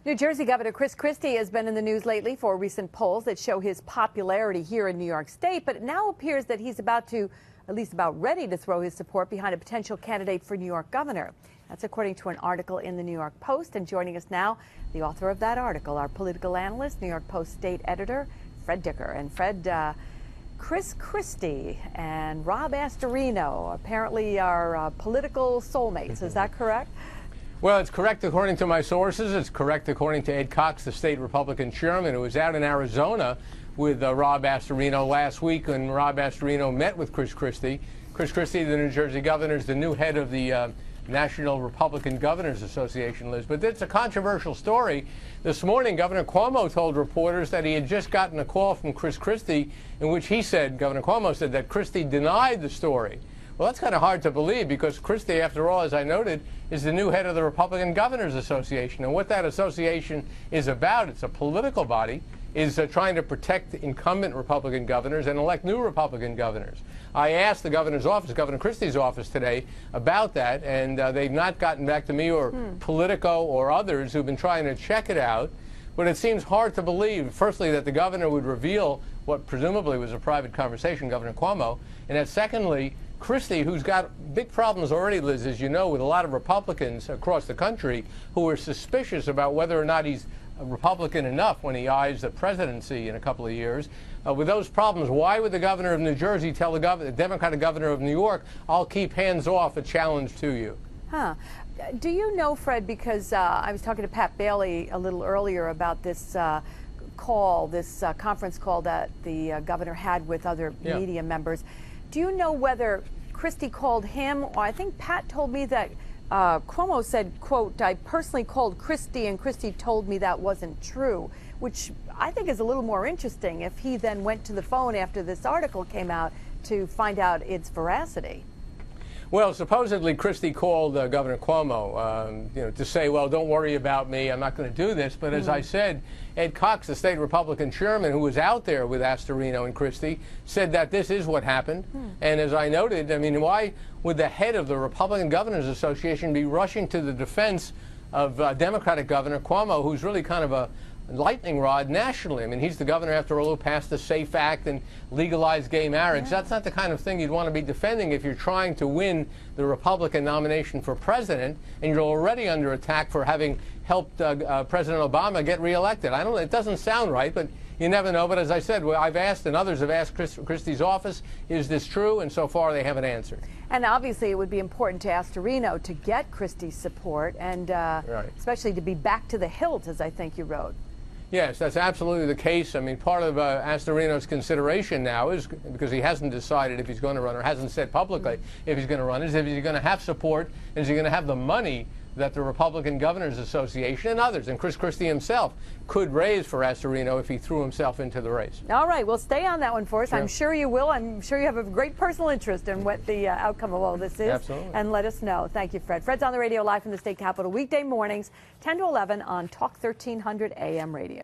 New Jersey Governor Chris Christie has been in the news lately for recent polls that show his popularity here in New York State, but it now appears that he's at least about ready to throw his support behind a potential candidate for New York governor. That's according to an article in the New York Post. And joining us now, the author of that article, our political analyst, New York Post state editor, Fred Dicker. And Fred, Chris Christie and Rob Astorino apparently are political soulmates. Is that correct? Well, it's correct according to my sources. It's correct according to Ed Cox, the state Republican chairman, who was out in Arizona with Rob Astorino last week when Rob Astorino met with Chris Christie. Chris Christie, the New Jersey governor, is the new head of the National Republican Governors Association, Liz. But it's a controversial story. This morning, Governor Cuomo told reporters that he had just gotten a call from Chris Christie in which he said, Governor Cuomo said, that Christie denied the story. Well, that's kind of hard to believe because Christie, after all, as I noted, is the new head of the Republican Governors Association. And what that association is about, it's a political body, is trying to protect incumbent Republican governors and elect new Republican governors. I asked the governor's office, Governor Christie's office today, about that, and they've not gotten back to me or Politico or others who've been trying to check it out. But it seems hard to believe, firstly, that the governor would reveal what presumably was a private conversation, Governor Cuomo, and that secondly, Christie, who's got big problems already, Liz, as you know, with a lot of Republicans across the country who are suspicious about whether or not he's Republican enough when he eyes the presidency in a couple of years. With those problems, why would the governor of New Jersey tell the Democratic governor of New York, I'll keep hands off, a challenge to you? Huh. Do you know, Fred, because I was talking to Pat Bailey a little earlier about this conference call that the governor had with other media members. Do you know whether Christie called him, or I think Pat told me that Cuomo said, quote, I personally called Christie and Christie told me that wasn't true, which I think is a little more interesting if he then went to the phone after this article came out to find out its veracity. Well, supposedly Christie called Governor Cuomo, to say, well, don't worry about me, I'm not going to do this. But as I said, Ed Cox, the state Republican chairman, who was out there with Astorino and Christie, said that this is what happened. And as I noted, I mean, why would the head of the Republican Governors Association be rushing to the defense of Democratic Governor Cuomo, who's really kind of a lightning rod nationally? I mean, he's the governor, after all, who passed the SAFE Act and legalized gay marriage. That's not the kind of thing you'd want to be defending if you're trying to win the Republican nomination for president, and you're already under attack for having helped President Obama get reelected. It doesn't sound right, but you never know. But as I said, I've asked, and others have asked Christie's office, is this true? And so far, they haven't answered. And obviously, it would be important to Astorino to get Christie's support, and especially to be back to the hilt, as I think you wrote. Yes, that's absolutely the case. I mean, part of Astorino's consideration now is, because he hasn't decided if he's going to run or hasn't said publicly if he's going to run, is if he's going to have support, is he going to have the money that the Republican Governors Association and others, and Chris Christie himself, could raise for Astorino if he threw himself into the race. All right, well, stay on that one for us. Sure. I'm sure you will. I'm sure you have a great personal interest in what the outcome of all this is. Absolutely. And let us know. Thank you, Fred. Fred's on the radio live from the state capitol weekday mornings, 10 to 11 on Talk 1300 AM radio.